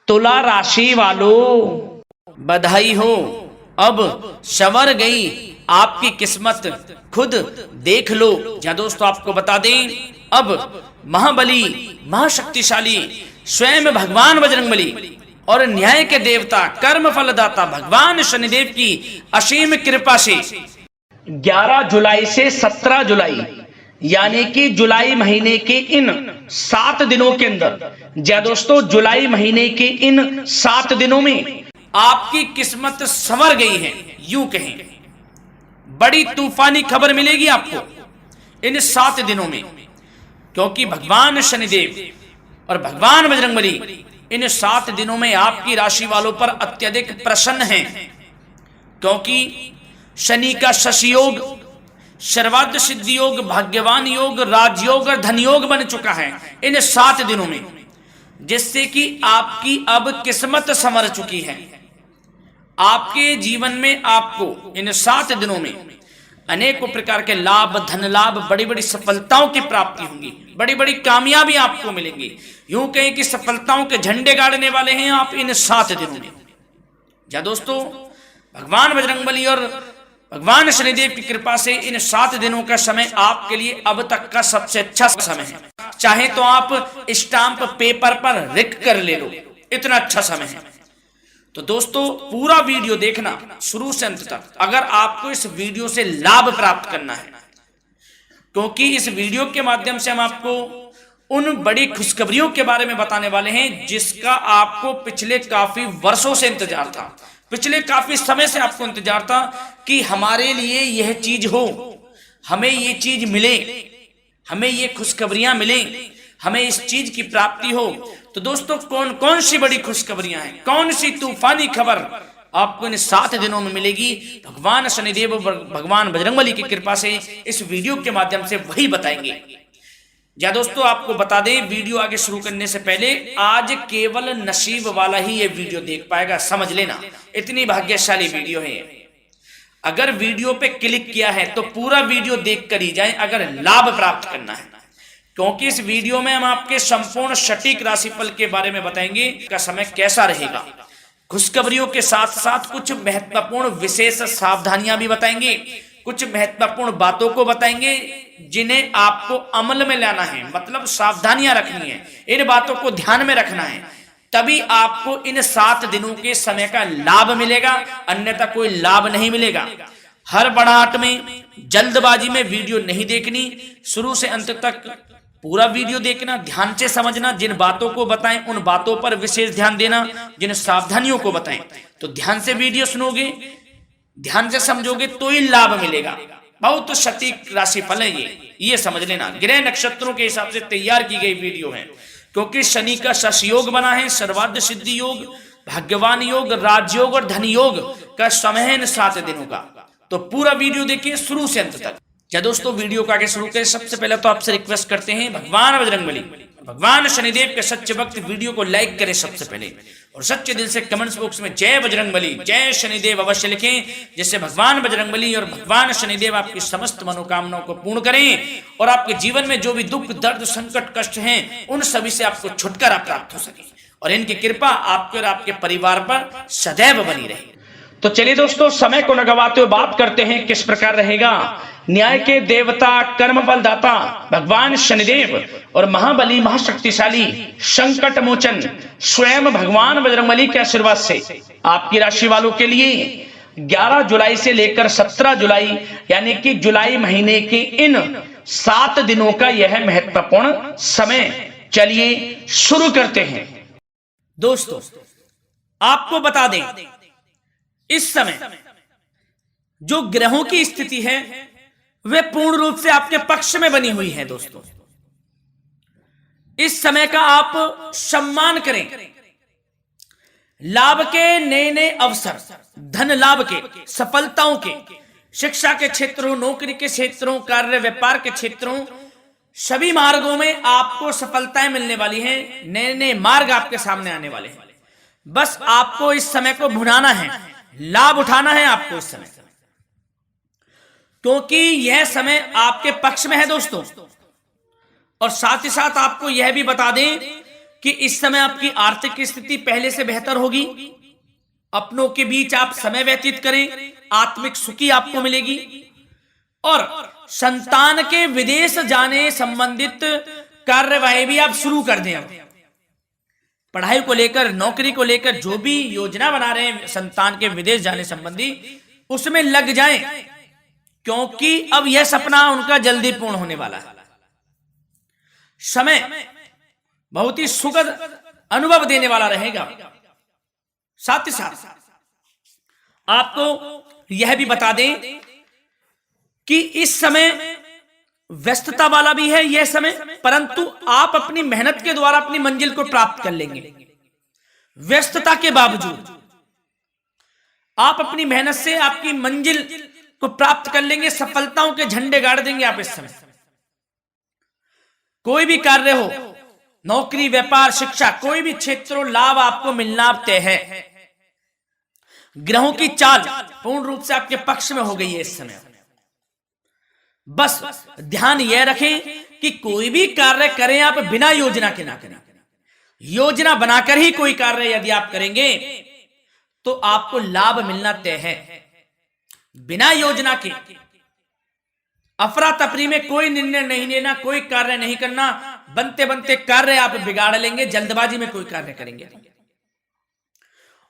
तुला राशि वालों, बधाई हो, अब संवर गई आपकी किस्मत, खुद देख लो। या दोस्तों आपको बता दें, अब महाबली महाशक्तिशाली स्वयं भगवान बजरंगबली और न्याय के देवता कर्म फलदाता भगवान शनिदेव की असीम कृपा से 11 जुलाई से 17 जुलाई यानी कि जुलाई महीने के इन 7 दिनों के अंदर, या दोस्तों जुलाई महीने के इन 7 दिनों में आपकी किस्मत संवर गई है। यूं कहें बड़ी तूफानी खबर मिलेगी आपको इन 7 दिनों में, क्योंकि भगवान शनिदेव और भगवान बजरंगबली इन 7 दिनों में आपकी राशि वालों पर अत्यधिक प्रसन्न हैं, क्योंकि शनि का शशि योग, सर्वार्थ सिद्धि योग, भाग्यवान योग, राजयोग और धन योग बन चुका है इन 7 दिनों में, जिससे कि आपकी अब किस्मत संवर चुकी है। आपके जीवन में आपको इन 7 दिनों में अनेकों प्रकार के लाभ, धन लाभ, बड़ी बड़ी सफलताओं की प्राप्ति होंगी, बड़ी बड़ी कामयाबी आपको मिलेंगी। यूं कहें कि सफलताओं के झंडे गाड़ने वाले हैं आप इन 7 दिनों में। या दोस्तों भगवान बजरंगबली और भगवान शनिदेव की कृपा से इन 7 दिनों का समय आपके लिए अब तक का सबसे अच्छा समय है। चाहे तो आप स्टाम्प पेपर पर लिख कर ले लो, इतना अच्छा समय है। तो दोस्तों पूरा वीडियो देखना शुरू से अंत तक, अगर आपको इस वीडियो से लाभ प्राप्त करना है, क्योंकि इस वीडियो के माध्यम से हम आपको उन बड़ी खुशखबरियों के बारे में बताने वाले हैं जिसका आपको पिछले काफी वर्षों से इंतजार था, पिछले काफी समय से आपको इंतजार था कि हमारे लिए यह चीज हो, हमें ये चीज मिले, हमें ये खुशखबरियां मिले, हमें इस चीज की प्राप्ति हो। तो दोस्तों कौन कौन सी बड़ी खुशखबरियां हैं, कौन सी तूफानी खबर आपको इन 7 दिनों में मिलेगी, भगवान शनिदेव और भगवान बजरंगबली की कृपा से इस वीडियो के माध्यम से वही बताएंगे। या दोस्तों आपको बता दें, वीडियो आगे शुरू करने से पहले आज केवल नसीब वाला ही ये वीडियो देख पाएगा, समझ लेना, इतनी भाग्यशाली वीडियो है। अगर वीडियो पे क्लिक किया है तो पूरा वीडियो देख कर ही जाए अगर लाभ प्राप्त करना है, क्योंकि इस वीडियो में हम आपके संपूर्ण सटीक राशिफल के बारे में बताएंगे का समय कैसा रहेगा। खुशखबरियों के साथ साथ कुछ महत्वपूर्ण विशेष सावधानियां भी बताएंगे, कुछ महत्वपूर्ण बातों को बताएंगे जिन्हें आपको अमल में लाना है, मतलब सावधानियां रखनी है, इन बातों को ध्यान में रखना है, तभी आपको इन 7 दिनों के समय का लाभ मिलेगा, अन्यथा कोई लाभ नहीं मिलेगा। हड़बड़ाहट में, जल्दबाजी में वीडियो नहीं देखनी, शुरू से अंत तक पूरा वीडियो देखना, ध्यान से समझना, जिन बातों को बताएं उन बातों पर विशेष ध्यान देना, जिन सावधानियों को बताएं तो ध्यान से वीडियो सुनोगे, ध्यान से समझोगे तो ही लाभ मिलेगा। बहुत तो सटीक राशिफल है ये समझ लेना, ग्रह नक्षत्रों के हिसाब से तैयार की गई वीडियो है, क्योंकि शनि का शश योग बना है, सर्वार्थ सिद्धि योग, भाग्यवान योग, राजयोग और धन योग का समय है इन 7 दिनों का। तो पूरा वीडियो देखिए शुरू से अंत तक। क्या दोस्तों वीडियो को आगे शुरू करें, सबसे पहले तो आपसे रिक्वेस्ट करते हैं, भगवान बजरंगबली, भगवान शनिदेव के सच्चे भक्त वीडियो को लाइक करें सबसे पहले, और सच्चे दिल से कमेंट्स बॉक्स में जय बजरंगबली, जय शनिदेव अवश्य लिखें, जिससे भगवान बजरंगबली और भगवान शनिदेव आपकी समस्त मनोकामनाओं को पूर्ण करें और आपके जीवन में जो भी दुख, दर्द, संकट, कष्ट हैं उन सभी से आपको छुटकारा प्राप्त हो सके और इनकी कृपा आपके और आपके परिवार पर सदैव बनी रहे। तो चलिए दोस्तों समय को न गवाते हुए बात करते हैं किस प्रकार रहेगा न्याय के देवता, कर्म फलदाता भगवान शनिदेव और महाबली महाशक्तिशाली संकट मोचन स्वयं भगवान बजरंगबली के आशीर्वाद से आपकी राशि वालों के लिए 11 जुलाई से लेकर 17 जुलाई यानी कि जुलाई महीने के इन 7 दिनों का यह महत्वपूर्ण समय। चलिए शुरू करते हैं। दोस्तों आपको बता दें, इस समय जो ग्रहों की स्थिति है वे पूर्ण रूप से आपके पक्ष में बनी हुई है। दोस्तों इस समय का आप सम्मान करें, लाभ के नए नए अवसर, धन लाभ के, सफलताओं के, शिक्षा के क्षेत्रों, नौकरी के क्षेत्रों, कार्य व्यापार के क्षेत्रों, सभी मार्गों में आपको सफलताएं मिलने वाली हैं, नए नए मार्ग आपके सामने आने वाले हैं। बस आपको इस समय को भुनाना है, लाभ उठाना है आपको इस समय, क्योंकि यह समय आपके पक्ष में है दोस्तों। और साथ ही साथ आपको यह भी बता दें कि इस समय आपकी आर्थिक स्थिति पहले से बेहतर होगी, अपनों के बीच आप समय व्यतीत करें, आत्मिक सुखी आपको मिलेगी। और संतान के विदेश जाने संबंधित कार्यवाही भी आप शुरू कर दें। पढ़ाई को लेकर, नौकरी को लेकर जो भी योजना बना रहे हैं संतान के विदेश जाने संबंधी, उसमें लग जाएं, क्योंकि अब यह सपना उनका जल्दी पूर्ण होने वाला है। समय बहुत ही सुखद अनुभव देने वाला रहेगा। साथ ही साथ आपको यह भी बता दें कि इस समय व्यस्तता वाला भी है यह समय, परंतु आप अपनी मेहनत के द्वारा अपनी मंजिल को प्राप्त कर लेंगे। व्यस्तता के बावजूद आप अपनी मेहनत से आपकी मंजिल को प्राप्त कर लेंगे, सफलताओं के झंडे गाड़ देंगे आप इस समय। कोई भी कार्य हो, नौकरी, व्यापार, शिक्षा, कोई भी क्षेत्र, लाभ आपको मिलना तय है। ग्रहों की चाल पूर्ण रूप से आपके पक्ष में हो गई है इस समय। बस ध्यान यह रखें कि कोई भी कार्य करें आप बिना योजना के ना करें। योजना बनाकर ही कोई कार्य यदि आप करेंगे तो आपको लाभ मिलना तय है। बिना योजना के अफरा तफरी में कोई निर्णय नहीं लेना, कोई कार्य नहीं करना, बनते बनते कार्य आप बिगाड़ लेंगे, जल्दबाजी में कोई कार्य करेंगे।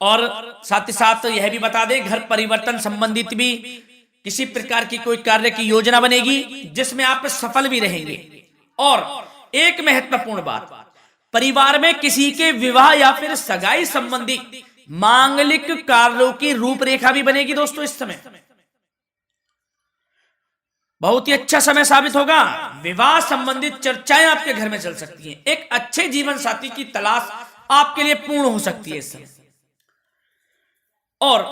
और साथ ही साथ यह भी बता दें, घर परिवर्तन संबंधित भी किसी प्रकार की कोई कार्य की योजना बनेगी जिसमें आप सफल भी रहेंगे। और एक महत्वपूर्ण बात, परिवार में किसी के विवाह या फिर सगाई संबंधी मांगलिक कार्यों की रूपरेखा भी बनेगी दोस्तों। इस समय बहुत ही अच्छा समय साबित होगा। विवाह संबंधित चर्चाएं आपके घर में चल सकती हैं। एक अच्छे जीवन साथी की तलाश आपके लिए पूर्ण हो सकती है इस समय। और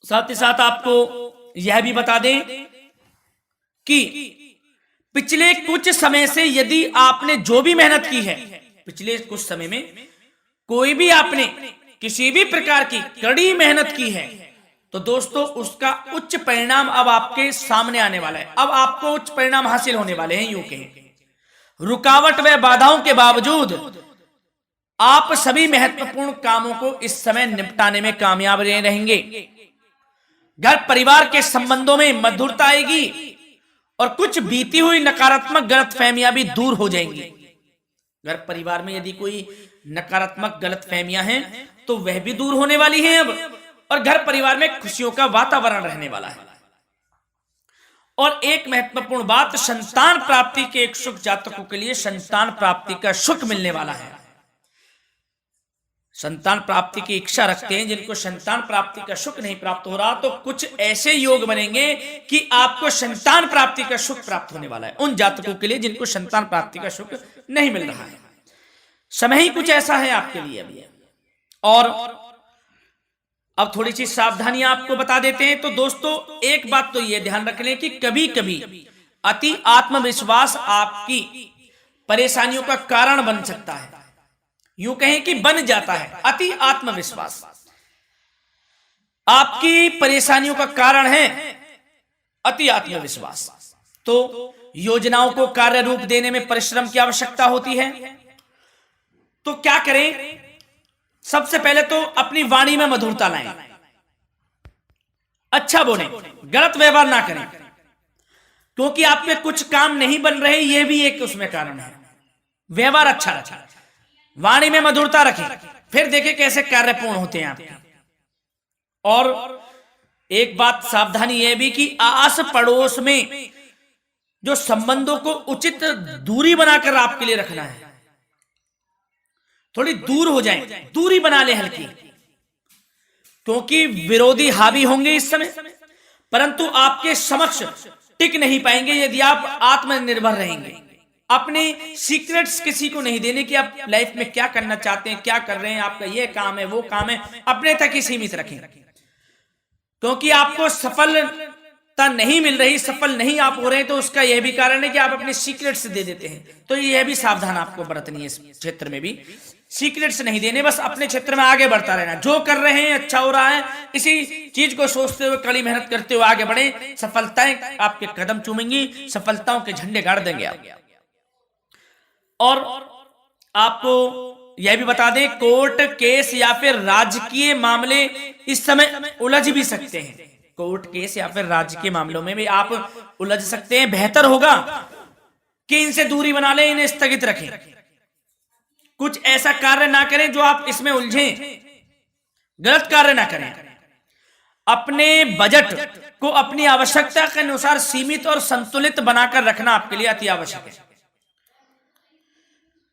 साथ ही साथ आपको यह भी बता दें कि पिछले कुछ समय से यदि आपने जो भी मेहनत की है, पिछले कुछ समय में कोई भी आपने किसी भी प्रकार की कड़ी मेहनत की है, तो दोस्तों उसका उच्च परिणाम अब आपके सामने आने वाला है। अब आपको उच्च परिणाम हासिल होने वाले हैं। यूं कहें रुकावट व बाधाओं के बावजूद आप सभी महत्वपूर्ण कामों को इस समय निपटाने में कामयाब रहेंगे। घर परिवार के संबंधों में मधुरता आएगी और कुछ बीती हुई नकारात्मक गलतफहमियां भी दूर हो जाएंगी। घर परिवार में यदि कोई नकारात्मक गलतफहमियां हैं तो वह भी दूर होने वाली हैं अब, और घर परिवार में खुशियों का वातावरण रहने वाला है। और एक महत्वपूर्ण बात, संतान प्राप्ति के इच्छुक जातकों के लिए संतान प्राप्ति का सुख मिलने वाला है। संतान प्राप्ति की इच्छा रखते हैं, जिनको संतान प्राप्ति का सुख नहीं प्राप्त हो रहा, तो कुछ ऐसे योग बनेंगे कि आपको संतान प्राप्ति का सुख प्राप्त होने वाला है। उन जातकों के लिए जिनको संतान प्राप्ति का सुख नहीं मिल रहा है, समय ही कुछ ऐसा है आपके लिए अभी। और अब थोड़ी सी सावधानियां आपको बता देते हैं। तो दोस्तों एक बात तो यह ध्यान रख लें कि कभी कभी अति आत्मविश्वास आपकी परेशानियों का कारण बन सकता है। यूं कहें कि बन जाता है। अति आत्मविश्वास आपकी परेशानियों का कारण है। अति आत्मविश्वास तो योजनाओं को कार्य रूप देने में परिश्रम की आवश्यकता होती है। तो क्या करें? सबसे पहले तो अपनी वाणी में मधुरता लाएं, अच्छा बोलें, गलत व्यवहार ना करें, क्योंकि आप पे कुछ काम नहीं बन रहे, यह भी एक उसमें कारण है। व्यवहार अच्छा रखें, वाणी में मधुरता रखें, फिर देखें कैसे कार्य पूर्ण होते हैं आपके। और एक बात सावधानी यह भी कि आस पड़ोस में जो संबंधों को उचित दूरी बनाकर आपके लिए रखना है। थोड़ी दूर हो जाएं, दूरी बना ले हल्की, क्योंकि विरोधी हावी होंगे इस समय, परंतु आपके समक्ष टिक नहीं पाएंगे यदि आप आत्मनिर्भर रहेंगे। अपने सीक्रेट्स किसी को नहीं देने कि आप लाइफ में क्या करना चाहते हैं, क्या कर रहे हैं, आपका ये काम है, वो काम है, अपने तक ही सीमित रखें, क्योंकि आपको सफलता नहीं मिल रही, सफल नहीं आप हो रहे, तो उसका यह भी कारण है कि आप अपने सीक्रेट्स दे देते हैं। तो यह भी सावधान आपको बरतनी है। इस क्षेत्र में भी सीक्रेट्स नहीं देने, बस अपने क्षेत्र में आगे बढ़ता रहना। जो कर रहे हैं अच्छा हो रहा है, इसी चीज को सोचते हुए कड़ी मेहनत करते हुए आगे बढ़े। सफलताएं आपके कदम चूमेंगी, सफलताओं के झंडे गाड़ देंगे आप। और आपको यह भी बता दें, कोर्ट केस या फिर राजकीय मामले इस समय उलझ भी सकते हैं। कोर्ट केस या फिर राजकीय मामलों में भी आप उलझ सकते हैं। बेहतर होगा कि इनसे दूरी बना लें, इन्हें स्थगित रखें, कुछ ऐसा कार्य ना करें जो आप इसमें उलझें, गलत कार्य ना करें। अपने बजट को अपनी आवश्यकता के अनुसार सीमित और संतुलित बनाकर रखना आपके लिए अति आवश्यक है।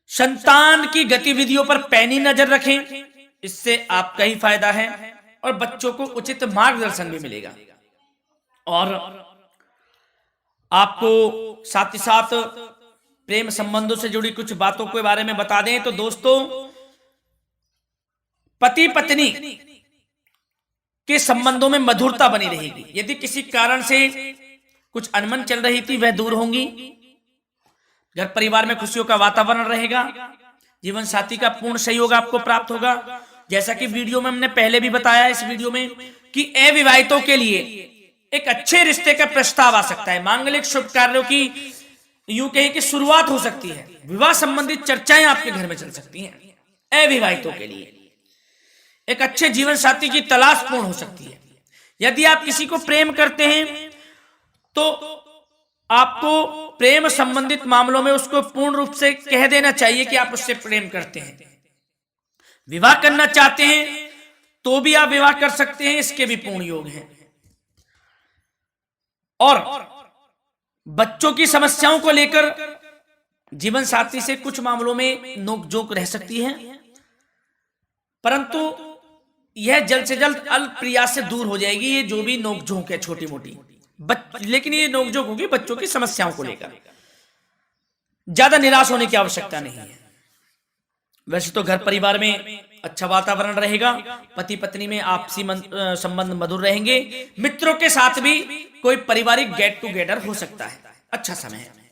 संतान की गतिविधियों पर पैनी नजर रखें, इससे आपका ही फायदा है और बच्चों को उचित मार्गदर्शन भी मिलेगा। और आपको साथ ही साथ प्रेम संबंधों से जुड़ी कुछ बातों के बारे में बता दें तो दोस्तों, पति पत्नी के संबंधों में मधुरता बनी रहेगी। यदि किसी कारण से कुछ अनबन चल रही थी वह दूर होंगी। घर परिवार में खुशियों का वातावरण रहेगा। जीवन साथी का पूर्ण सहयोग आपको प्राप्त होगा। जैसा कि वीडियो में हमने पहले भी बताया इस वीडियो में कि अविवाहितों के लिए एक अच्छे रिश्ते का प्रस्ताव आ सकता है। मांगलिक शुभ कार्यों की यूं कहें कि शुरुआत हो सकती है। विवाह संबंधित चर्चाएं आपके घर में चल सकती हैं। अविवाहितों के लिए एक अच्छे जीवन साथी की तलाश पूर्ण हो सकती है। यदि आप किसी को प्रेम करते हैं तो आपको प्रेम संबंधित मामलों में उसको पूर्ण रूप से कह देना चाहिए कि आप उससे प्रेम करते हैं। विवाह करना चाहते हैं तो भी आप विवाह कर सकते हैं, इसके भी पूर्ण योग हैं। और बच्चों की समस्याओं को लेकर जीवन साथी से कुछ मामलों में नोकझोंक रह सकती है, परंतु यह जल्द से जल्द अल्प प्रयास से दूर हो जाएगी। ये जो भी नोकझोंक है छोटी मोटी, लेकिन ये नोकझोंक होगी बच्चों की समस्याओं को लेकर। ज्यादा निराश होने की आवश्यकता नहीं है। वैसे तो घर परिवार में अच्छा वातावरण रहेगा। पति पत्नी में आपसी संबंध मधुर रहेंगे। मित्रों के साथ भी कोई पारिवारिक गेट टुगेदर हो सकता है। अच्छा समय है।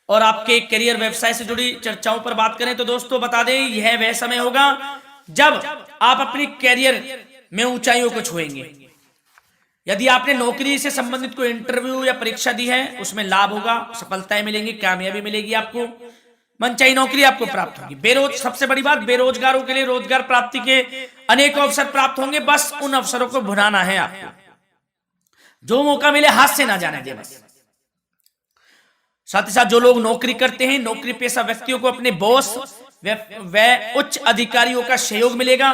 और आपके करियर व्यवसाय से जुड़ी चर्चाओं पर बात करें तो दोस्तों बता दें, यह वह समय होगा जब आप अपनी कैरियर में ऊंचाइयों को छुएंगे। यदि आपने नौकरी से संबंधित कोई इंटरव्यू या परीक्षा दी है उसमें लाभ होगा, सफलताएं मिलेंगी, कामयाबी मिलेगी, आपको मनचाही नौकरी आपको प्राप्त होगी। सबसे बड़ी बात, बेरोजगारों के लिए रोजगार प्राप्ति के अनेक अवसर प्राप्त होंगे। बस उन अवसरों को भुनाना है आपको। जो मौका मिले हाथ से ना जाने दे बस। साथ ही साथ जो लोग नौकरी करते हैं, नौकरी पेशा व्यक्तियों को अपने बॉस व उच्च अधिकारियों का सहयोग मिलेगा,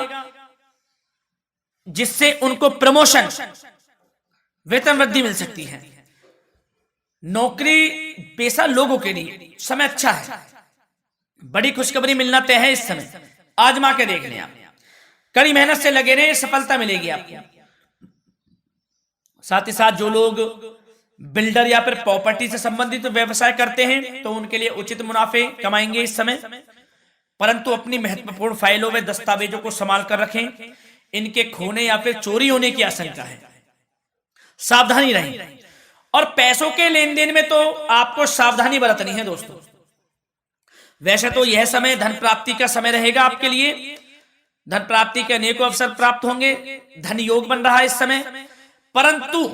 जिससे उनको प्रमोशन, वेतन वृद्धि मिल सकती है। नौकरी पेशा लोगों के लिए समय अच्छा है। बड़ी खुशखबरी मिलना तय है इस समय। आजमा के देख लें आप। कड़ी मेहनत से लगे रहे, सफलता मिलेगी आपको। साथ ही साथ जो लोग बिल्डर या फिर प्रॉपर्टी से संबंधित व्यवसाय करते हैं तो उनके लिए उचित मुनाफे कमाएंगे इस समय, परंतु अपनी महत्वपूर्ण फाइलों व दस्तावेजों को संभाल कर रखें। इनके खोने या फिर चोरी होने की आशंका है, सावधानी रहें। और पैसों के लेन देन में तो आपको सावधानी बरतनी है दोस्तों। वैसे तो यह समय धन प्राप्ति का समय रहेगा आपके लिए। धन प्राप्ति के अनेकों अवसर प्राप्त होंगे, धन योग बन रहा है इस समय, परंतु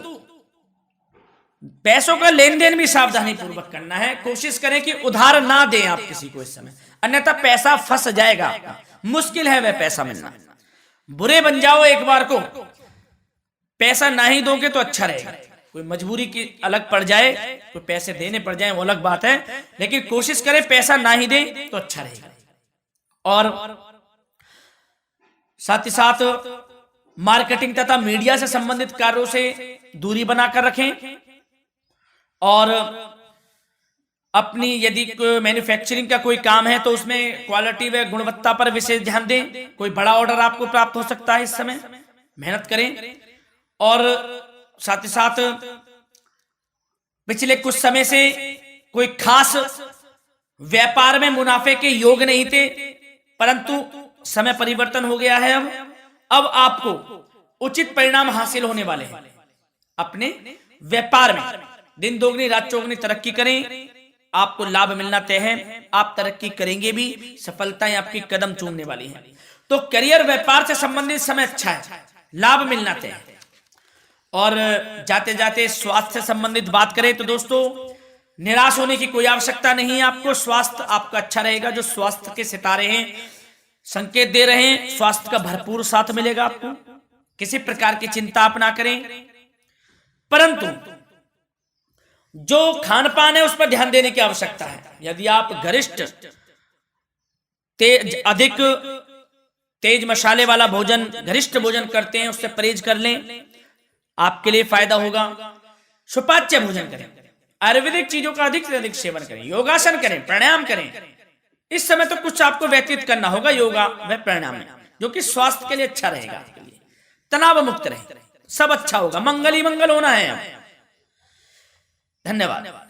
पैसों का लेन देन भी सावधानी पूर्वक करना है। कोशिश करें कि उधार ना दें आप किसी को इस समय, अन्यथा पैसा फंस जाएगा आपका। मुश्किल है वह पैसा मिलना। बुरे बन जाओ एक बार को, पैसा ना ही दोगे तो अच्छा रहेगा। कोई मजबूरी की अलग पड़ जाए, कोई पैसे देने पड़ जाए वो अलग बात है, लेकिन कोशिश करें पैसा ना ही दें तो अच्छा रहेगा। और साथ ही साथ मार्केटिंग तथा मीडिया से संबंधित कार्यों से दूरी बनाकर रखें। और अपनी यदि मैन्युफैक्चरिंग का कोई काम है तो उसमें क्वालिटी व गुणवत्ता पर विशेष ध्यान दें। कोई बड़ा ऑर्डर आपको प्राप्त हो सकता है इस समय, मेहनत करें। और साथ ही साथ पिछले कुछ समय से कोई खास व्यापार में मुनाफे के योग नहीं थे, परंतु समय परिवर्तन हो गया है। अब आपको उचित परिणाम हासिल होने वाले हैं अपने व्यापार में। दिन दोगुनी रात चौगुनी तरक्की करें, आपको लाभ मिलना तय है। आप तरक्की करेंगे भी, सफलताएं आपकी कदम चूमने वाली हैं। तो करियर व्यापार से संबंधित समय अच्छा है, लाभ मिलना तय है। और जाते जाते स्वास्थ्य से संबंधित बात करें तो दोस्तों निराश होने की कोई आवश्यकता नहीं है आपको। स्वास्थ्य आपका अच्छा रहेगा। जो स्वास्थ्य के सितारे हैं संकेत दे रहे हैं, स्वास्थ्य का भरपूर साथ मिलेगा आपको। किसी प्रकार की चिंता आप ना करें, परंतु जो खान पान है उस पर ध्यान देने की आवश्यकता है। यदि आप गरिष्ठ अधिक तेज मसाले वाला भोजन, गरिष्ठ भोजन करते हैं, उससे परहेज कर लें, आपके लिए फायदा होगा। सुपाच्य भोजन करें, आयुर्वेदिक चीजों का अधिक से अधिक सेवन करें, योगासन करें, प्राणायाम करें। इस समय तो कुछ आपको व्यतीत करना होगा योगा व प्राणायाम में, जो कि स्वास्थ्य के लिए अच्छा रहेगा, आपके लिए तनाव मुक्त रहे, सब अच्छा होगा। मंगल ही मंगल होना है। धन्यवाद।